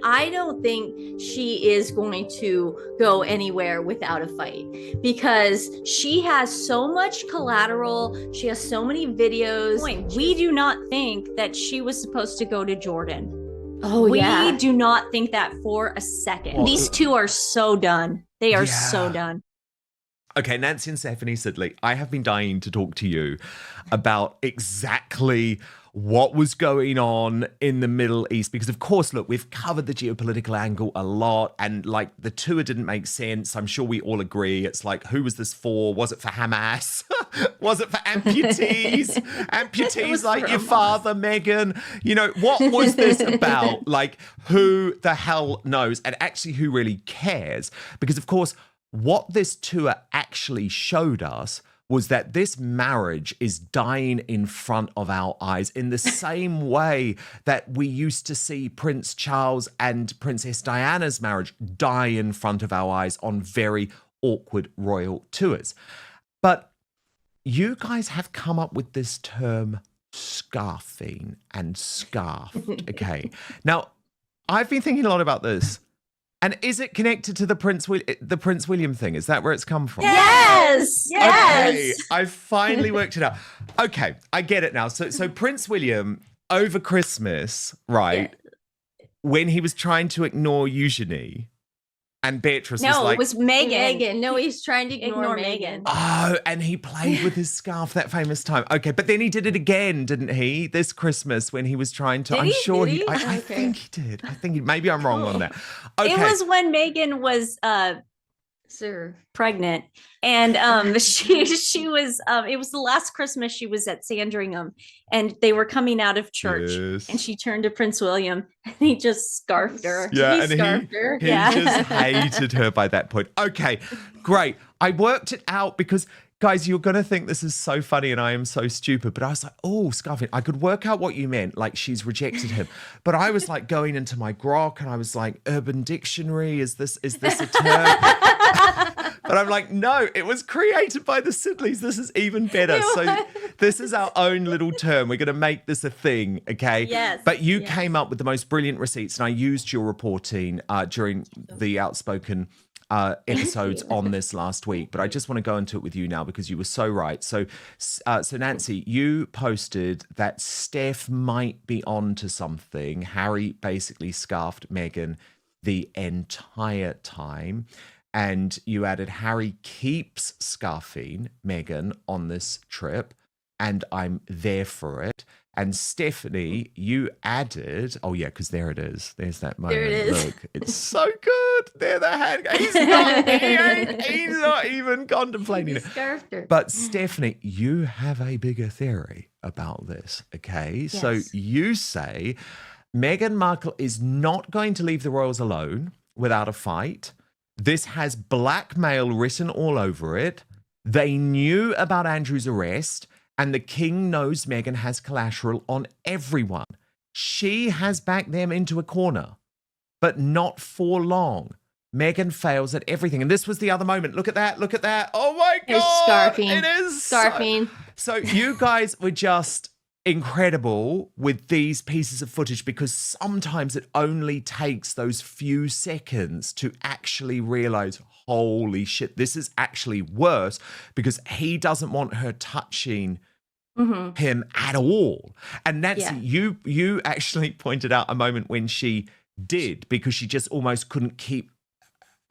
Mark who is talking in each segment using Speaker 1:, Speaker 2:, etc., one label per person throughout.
Speaker 1: I don't think she is going to go anywhere without a fight because she has so much collateral. She has so many videos. We do not think that she was supposed to go to Jordan.
Speaker 2: Oh, yeah.
Speaker 1: We do not think that for a second.
Speaker 3: Well,
Speaker 1: These two are so done. They are so
Speaker 3: Yeah.
Speaker 1: done.
Speaker 3: Okay, Nancy and Stephanie Sidley, I have been dying to talk to you about exactly what was going on in the Middle East. Because, of course, look, we've covered the geopolitical angle a lot. And, like, the tour didn't make sense. I'm sure we all agree. It's like, who was this for? Was it for Hamas? Was it for amputees? Amputees like your father, Meghan? You know, what was this about? Like, who the hell knows? And actually, who really cares? Because, of course, what this tour actually showed us was that this marriage is dying in front of our eyes in the same way that we used to see Prince Charles and Princess Diana's marriage die in front of our eyes on very awkward royal tours. But you guys have come up with this term scarfing and scarfed. Okay. Now, I've been thinking a lot about this. And is it connected to the Prince William thing? Is that where it's come from?
Speaker 1: Yes. Yes.
Speaker 3: Okay, I finally worked it out. Okay, I get it now. So Prince William over Christmas, right? When he was trying to ignore Eugenie, and Beatrice was like,
Speaker 1: it was Meghan. No, he's trying to ignore Meghan.
Speaker 3: oh, and he played with his scarf that famous time. Okay, but then he did it again, didn't he? This Christmas when he was trying to.
Speaker 1: Did he? Did he?
Speaker 3: I think he did. Maybe I'm wrong on that. Okay.
Speaker 1: It was when Meghan was pregnant, and she was it was the last Christmas she was at Sandringham, and they were coming out of church,
Speaker 3: Yes.
Speaker 1: and she turned to Prince William and he just scarfed her.
Speaker 3: Yeah,
Speaker 1: he scarfed her.
Speaker 3: He just hated her by that point. Okay, great. I worked it out because, guys, you're going to think this is so funny and I am so stupid, but I was like, oh, scarfing. I could work out what you meant, like she's rejected him. But I was like going into my grok and I was like, Urban Dictionary, is this a term? But I'm like, no, it was created by the Sidleys. This is even better. So this is our own little term. We're going to make this a thing, okay?
Speaker 1: Yes.
Speaker 3: But you came up with the most brilliant receipts, and I used your reporting during the Outspoken episodes on this last week. But I just want to go into it with you now because you were so right. So Nancy, you posted that Steph might be on to something. Harry basically scarfed Meghan the entire time. And you added, Harry keeps scarfing Meghan on this trip, and I'm there for it. And Stephanie, you added, oh yeah, because there it is. There's that moment.
Speaker 1: There it is.
Speaker 3: Look, it's so good. There the hand. He's not even contemplating it.
Speaker 1: Scarfed her.
Speaker 3: But Stephanie, you have a bigger theory about this, okay?
Speaker 1: Yes.
Speaker 3: So you say Meghan Markle is not going to leave the royals alone without a fight. This has blackmail written all over it. They knew about Andrew's arrest, and the king knows Meghan has collateral on everyone. She has backed them into a corner, but not for long. Meghan fails at everything. And this was the other moment. Look at that. Look at that. Oh my God.
Speaker 1: It's scarfing.
Speaker 3: It is
Speaker 1: Scarfing.
Speaker 3: So you guys were just incredible with these pieces of footage because sometimes it only takes those few seconds to actually realize, holy shit, this is actually worse because he doesn't want her touching him at all. And Nancy, you actually pointed out a moment when she did because she just almost couldn't keep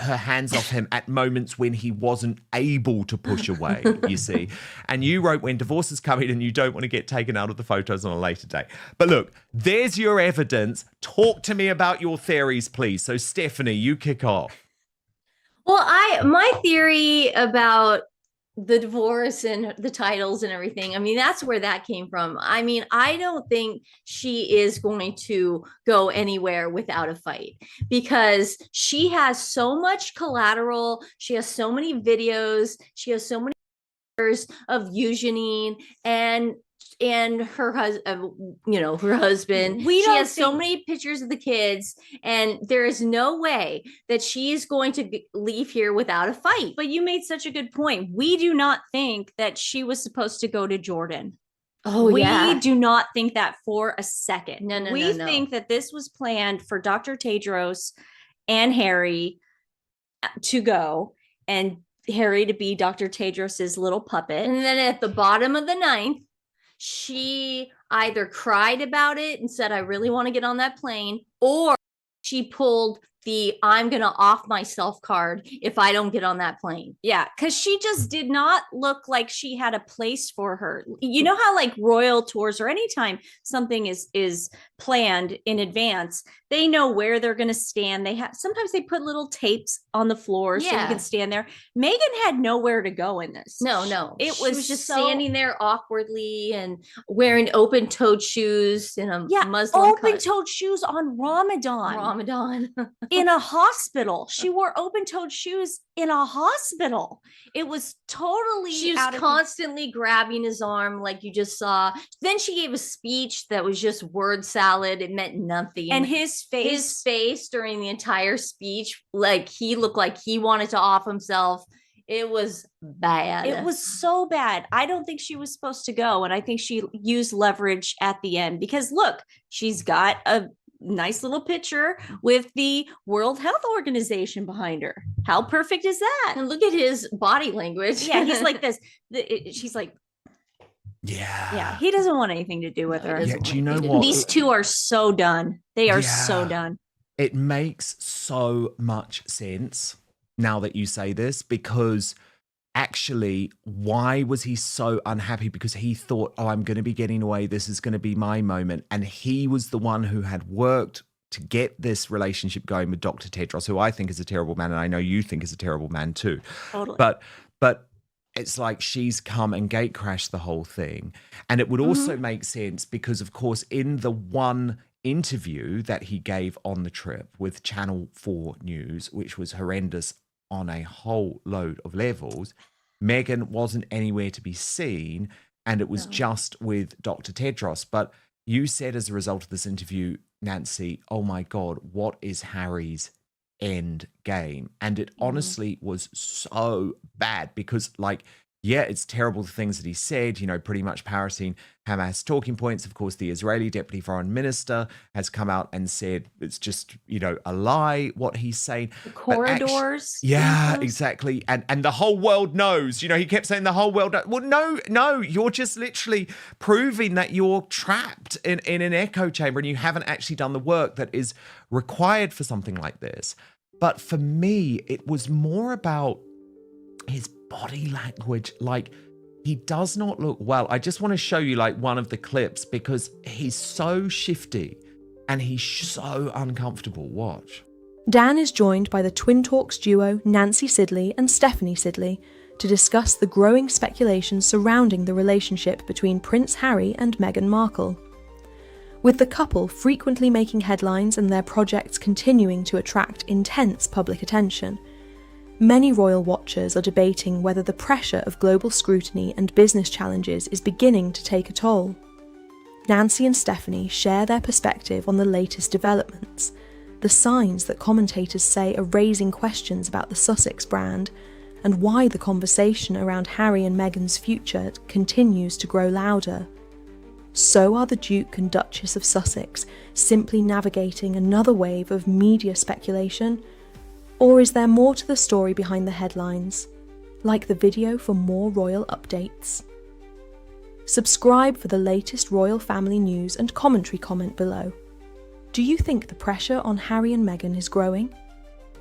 Speaker 3: her hands off him at moments when he wasn't able to push away, you see. And you wrote, when divorce is coming and you don't want to get taken out of the photos on a later date. But look, there's your evidence. Talk to me about your theories, please. So Stephanie, you kick off.
Speaker 1: Well, my theory about the divorce and the titles and everything, I mean, that's where that came from. I mean, I don't think she is going to go anywhere without a fight because she has so much collateral. She has so many videos. She has so many pictures of Eugenie and her husband, her husband. She has so many pictures of the kids, and there is no way that she is going to leave here without a fight. But you made such a good point. We do not think that she was supposed to go to Jordan. Oh,
Speaker 2: we
Speaker 1: yeah.
Speaker 2: do not think that for a second.
Speaker 1: No.
Speaker 2: We think that this was planned for Dr. Tedros and Harry to go, and Harry to be Dr. Tedros's little puppet.
Speaker 1: And then at the bottom of the ninth, she either cried about it and said, I really want to get on that plane, or she pulled the I'm gonna off myself card if I don't get on that plane.
Speaker 2: Yeah, because she just did not look like she had a place for her. You know how like royal tours or anytime something is planned in advance, they know where they're gonna stand. Sometimes they put little tapes on the floor so you can stand there. Meghan had nowhere to go in this.
Speaker 1: No.
Speaker 2: It
Speaker 1: was just standing there awkwardly and wearing open-toed shoes in a Muslim
Speaker 2: open-toed shoes on Ramadan. In a hospital. She wore open-toed shoes in a hospital. It was totally
Speaker 1: she was constantly grabbing his arm like you just saw. Then she gave a speech that was just word salad. It meant nothing.
Speaker 2: And his face
Speaker 1: during the entire speech, like he looked like he wanted to off himself. It was bad.
Speaker 2: It was so bad. I don't think she was supposed to go. And I think she used leverage at the end because look, she's got a nice little picture with the World Health Organization behind her. How perfect is that?
Speaker 1: And look at his body language.
Speaker 2: Yeah, he's like this. She's like, yeah. He doesn't want anything to do with her.
Speaker 3: Yeah, do you know what?
Speaker 2: These two are so done. They are so done.
Speaker 3: It makes so much sense now that you say this, because actually, why was he so unhappy? Because he thought, oh, I'm going to be getting away. This is going to be my moment. And he was the one who had worked to get this relationship going with Dr. Tedros, who I think is a terrible man. And I know you think is a terrible man too.
Speaker 2: Totally.
Speaker 3: But it's like she's come and gate crashed the whole thing. And it would also make sense because, of course, in the one interview that he gave on the trip with Channel 4 News, which was horrendous on a whole load of levels, Meghan wasn't anywhere to be seen, and it was just with Dr. Tedros. But you said as a result of this interview, Nancy, oh my God, what is Harry's end game? And it honestly was so bad because, like, yeah, it's terrible the things that he said, you know, pretty much parroting Hamas talking points. Of course, the Israeli deputy foreign minister has come out and said it's just, you know, a lie what he's saying.
Speaker 2: The corridors.
Speaker 3: Exactly. And the whole world knows, you know, he kept saying the whole world knows. Well, no, you're just literally proving that you're trapped in an echo chamber and you haven't actually done the work that is required for something like this. But for me, it was more about his body language. Like, he does not look well. I just want to show you like one of the clips because he's so shifty and he's so uncomfortable. Watch.
Speaker 4: Dan is joined by the Twin Talks duo Nancy Sidley and Stephanie Sidley to discuss the growing speculation surrounding the relationship between Prince Harry and Meghan Markle. With the couple frequently making headlines and their projects continuing to attract intense public attention, many royal watchers are debating whether the pressure of global scrutiny and business challenges is beginning to take a toll. Nancy and Stephanie share their perspective on the latest developments, the signs that commentators say are raising questions about the Sussex brand, and why the conversation around Harry and Meghan's future continues to grow louder. So are the Duke and Duchess of Sussex simply navigating another wave of media speculation? Or is there more to the story behind the headlines? Like the video for more royal updates. Subscribe for the latest royal family news and commentary comment below. Do you think the pressure on Harry and Meghan is growing?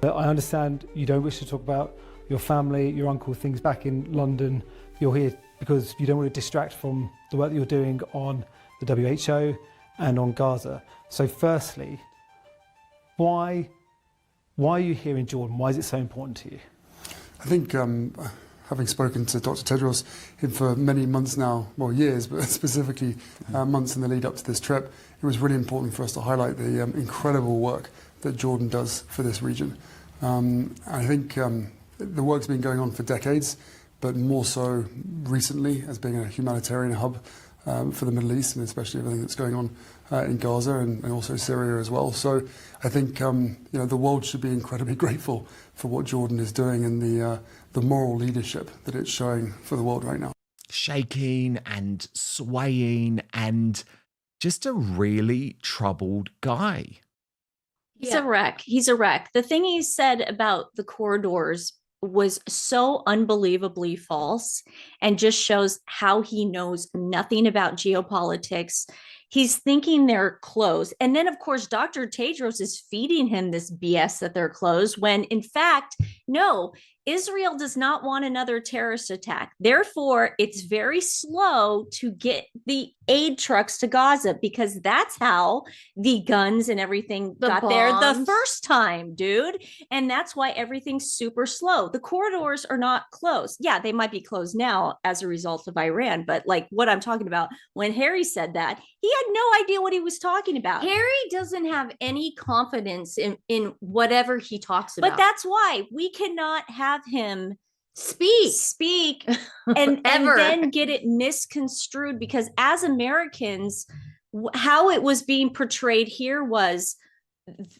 Speaker 5: I understand you don't wish to talk about your family, your uncle, things back in London. You're here because you don't want to distract from the work that you're doing on the WHO and on Gaza. So firstly, why are you here in Jordan? Why is it so important to you?
Speaker 6: I think having spoken to Dr. Tedros for many months now, well, years, but specifically months in the lead up to this trip, it was really important for us to highlight the incredible work that Jordan does for this region. I think the work's been going on for decades, but more so recently as being a humanitarian hub for the Middle East, and especially everything that's going on in Gaza and also Syria as well. So I think the world should be incredibly grateful for what Jordan is doing and the moral leadership that it's showing for the world right now.
Speaker 3: shaking and swaying and just a really troubled guy.
Speaker 2: He's a wreck. He's a wreck. The thing he said about the corridors was so unbelievably false and just shows how he knows nothing about geopolitics. He's thinking they're closed. And then, of course, Dr. Tedros is feeding him this BS that they're closed when, in fact, no, Israel does not want another terrorist attack. Therefore, it's very slow to get the aid trucks to Gaza because that's how the guns and everything got there the first time, dude. And that's why everything's super slow. The corridors are not closed. Yeah, they might be closed now as a result of Iran. But like what I'm talking about, when Harry said that, he had no idea what he was talking about.
Speaker 1: Harry doesn't have any confidence in whatever he talks about.
Speaker 2: But that's why we cannot have him
Speaker 1: speak
Speaker 2: and then get it misconstrued, because as Americans, how it was being portrayed here was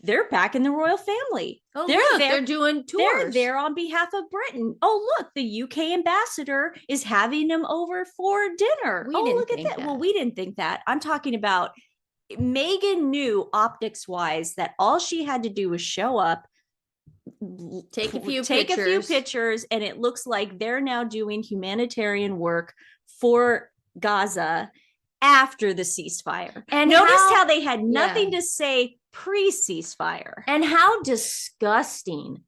Speaker 2: they're back in the royal family.
Speaker 1: Oh, they're doing tours.
Speaker 2: They're there on behalf of Britain. Oh, look, the UK ambassador is having them over for dinner. Look at that. Well, we didn't think that. I'm talking about Meghan knew optics wise that all she had to do was show up,
Speaker 1: take a few
Speaker 2: pictures, and it looks like they're now doing humanitarian work for Gaza after the ceasefire. And notice how they had nothing to say pre-ceasefire.
Speaker 1: And how disgusting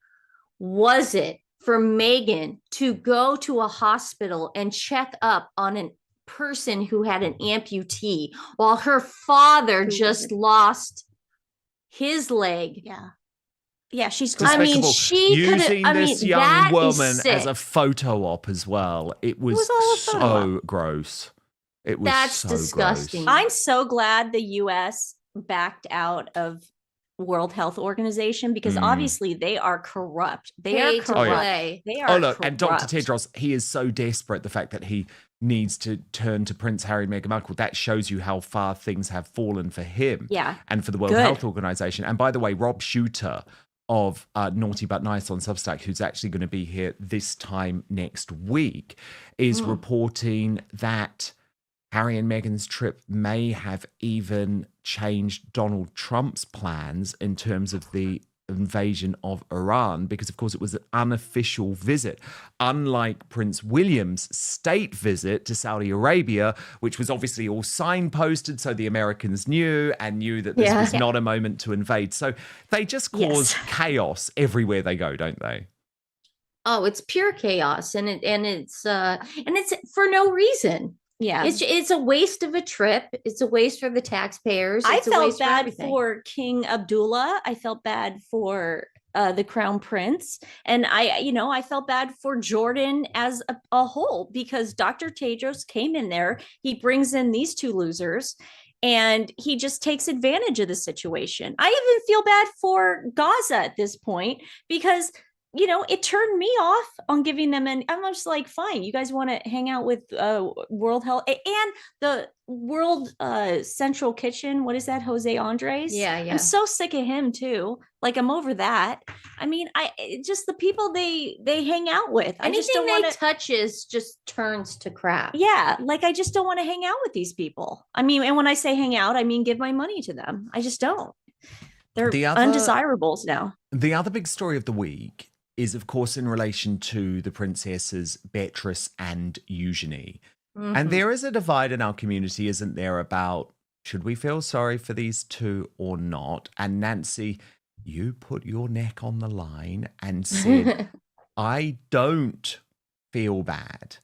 Speaker 1: was it for Meghan to go to a hospital and check up on a person who had an amputee while her father just lost his leg?
Speaker 2: Yeah, she's
Speaker 3: great.
Speaker 1: I mean, she could have. I mean,
Speaker 3: this young woman as a photo op as well. It was so gross. It was
Speaker 1: That's
Speaker 3: so
Speaker 1: disgusting.
Speaker 3: Gross.
Speaker 2: I'm so glad the US backed out of World Health Organization because obviously they are corrupt. They are corrupt. They are
Speaker 3: look,
Speaker 2: corrupt.
Speaker 3: and Dr. Tedros, he is so desperate, the fact that he needs to turn to Prince Harry and Meghan Markle. That shows you how far things have fallen for him and for the World Health Organization. And by the way, Rob Shooter of Naughty But Nice on Substack, who's actually going to be here this time next week, is reporting that Harry and Meghan's trip may have even changed Donald Trump's plans in terms of the invasion of Iran, because of course it was an unofficial visit, unlike Prince William's state visit to Saudi Arabia, which was obviously all signposted so the Americans knew that this was not a moment to invade. So they just cause chaos everywhere they go, don't they?
Speaker 1: Oh, it's pure chaos, and it's for no reason.
Speaker 2: Yeah,
Speaker 1: it's a waste of a trip. It's a waste for the taxpayers.
Speaker 2: I felt bad for King Abdullah. I felt bad for the Crown Prince, and I felt bad for Jordan as a whole, because Dr. Tedros came in there. He brings in these two losers, and he just takes advantage of the situation. I even feel bad for Gaza at this point because it turned me off on giving them I'm just like, fine, you guys want to hang out with World Health and the World Central Kitchen. What is that? Jose Andres.
Speaker 1: Yeah.
Speaker 2: I'm so sick of him too. Like, I'm over that. I mean, just the people they hang out with.
Speaker 1: Anything they touches just turns to crap.
Speaker 2: Yeah. Like, I just don't want to hang out with these people. I mean, and when I say hang out, I mean, give my money to them. I just don't. They're undesirables now.
Speaker 3: The other big story of the week is, of course, in relation to the princesses Beatrice and Eugenie. And there is a divide in our community, isn't there, about should we feel sorry for these two or not? And Nancy, you put your neck on the line and said, I don't feel bad